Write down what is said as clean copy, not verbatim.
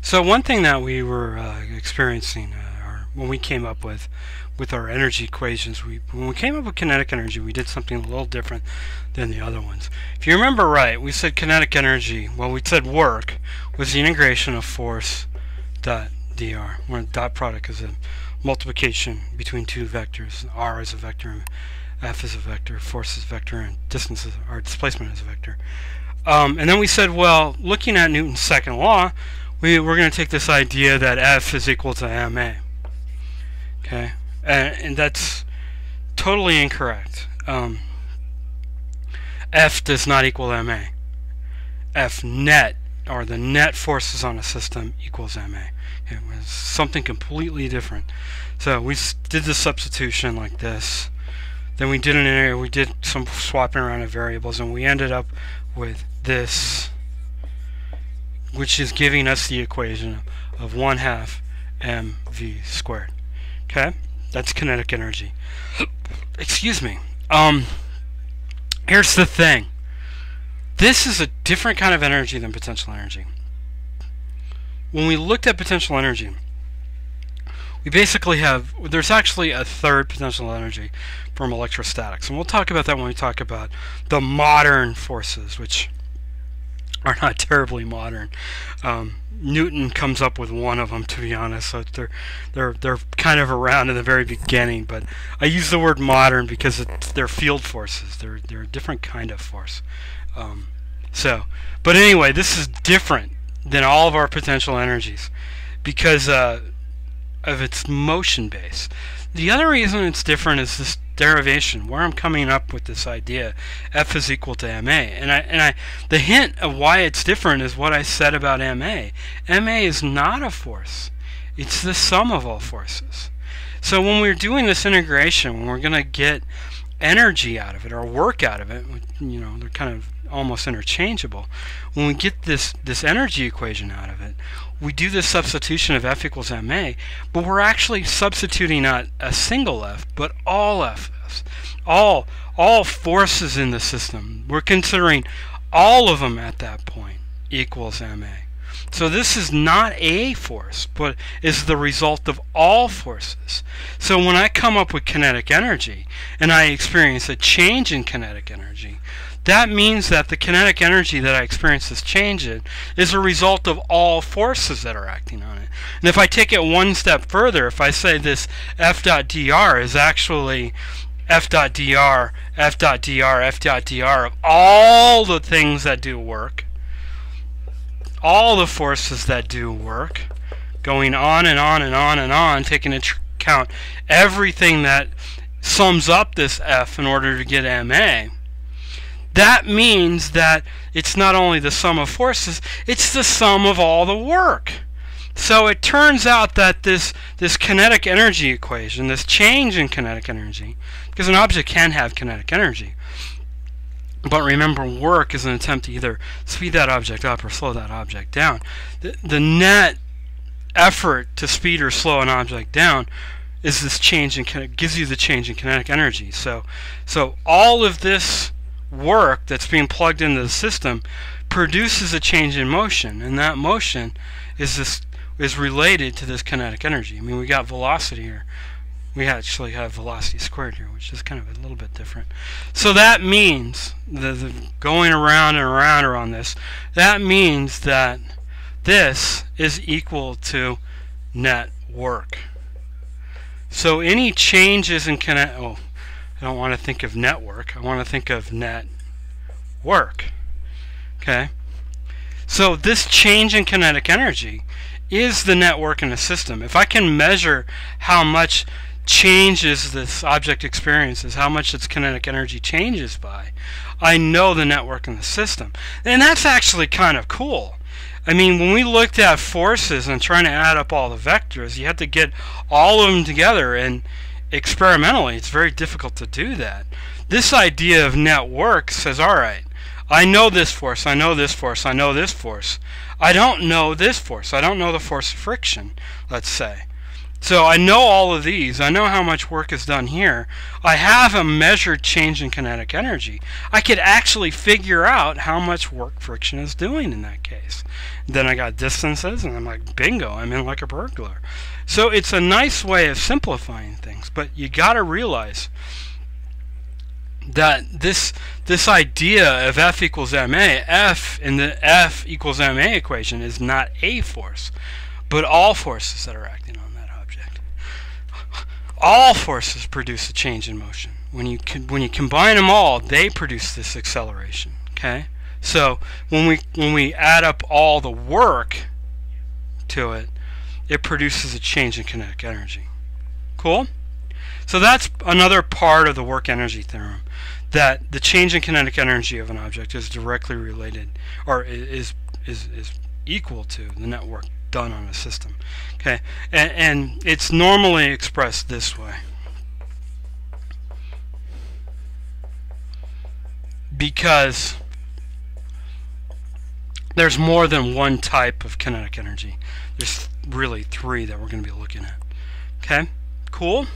So one thing that we were experiencing, or when we came up with our energy equations, when we came up with kinetic energy, we did something a little different than the other ones. If you remember right, we said kinetic energy, well, we said work was the integration of force dot dr, where dot product is a multiplication between two vectors. R is a vector, and F is a vector, force is a vector, and distance is, or displacement is a vector. And then we said, well, looking at Newton's second law, we're going to take this idea that F is equal to ma. Okay, and that's totally incorrect. F does not equal ma. F net, or the net forces on a system, equals ma. It was something completely different. So we did the substitution like this. Then we did some swapping around of variables, and we ended up with this, which is giving us the equation of 1/2 mv squared. Okay, that's kinetic energy. Excuse me. Here's the thing. This is a different kind of energy than potential energy. When we looked at potential energy, we basically have, there's actually a third potential energy from electrostatics, and we'll talk about that when we talk about the modern forces, which are not terribly modern. Newton comes up with one of them, to be honest, so they're kind of around in the very beginning, but I use the word modern because they're field forces. They're a different kind of force. But anyway, this is different than all of our potential energies because of its motion base. The other reason it's different is this derivation, where I'm coming up with this idea, F is equal to ma. The hint of why it's different is what I said about ma. Ma is not a force. It's the sum of all forces. So when we're doing this integration, when we're going to get energy out of it, or work out of it, you know, they're kind of almost interchangeable. When we get this energy equation out of it, we do this substitution of F equals ma, but we're actually substituting not a single F, but all F's. All forces in the system. We're considering all of them at that point equals ma. So this is not a force, but is the result of all forces. So when I come up with kinetic energy, and I experience a change in kinetic energy, that means that the kinetic energy that I experience this change in is a result of all forces that are acting on it. And if I take it one step further, if I say this F dot dr is actually F dot dr, F dot dr, F dot dr of all the things that do work, all the forces that do work, going on and on and on and on, taking into account everything that sums up this F in order to get ma, that means that it's not only the sum of forces, it's the sum of all the work. So it turns out that this kinetic energy equation, this change in kinetic energy, because an object can have kinetic energy, but remember, work is an attempt to either speed that object up or slow that object down. The net effort to speed or slow an object down is this change in, gives you the change in kinetic energy. So all of this work that's being plugged into the system produces a change in motion, and that motion is related to this kinetic energy. I mean, we got velocity here. We actually have velocity squared here, which is kind of a little bit different. So that means the going around and around around this, that means that this is equal to net work. So any changes in I don't want to think of network. I want to think of net work. Okay? So this change in kinetic energy is the network in the system. If I can measure how much changes this object experiences, how much its kinetic energy changes by, I know the network in the system. And that's actually kind of cool. I mean, when we looked at forces and trying to add up all the vectors, you had to get all of them together, and experimentally it's very difficult to do that. This idea of network says, alright, I know this force, I know this force, I know this force. I don't know this force. I don't know the force of friction, let's say. So I know all of these. I know how much work is done here. I have a measured change in kinetic energy. I could actually figure out how much work friction is doing in that case. Then I got distances, and I'm like, bingo, I'm in like a burglar. So it's a nice way of simplifying things, but you got to realize that this idea of F equals ma, F in the F equals ma equation is not a force, but all forces that are acting on that object. All forces produce a change in motion. When you combine them all, they produce this acceleration. Okay, so when we add up all the work to it, it produces a change in kinetic energy. Cool. So that's another part of the work energy theorem, that the change in kinetic energy of an object is directly related, or is equal to the net work done on a system. Okay, and it's normally expressed this way, because there's more than one type of kinetic energy. There's really three that we're going to be looking at. Okay, cool.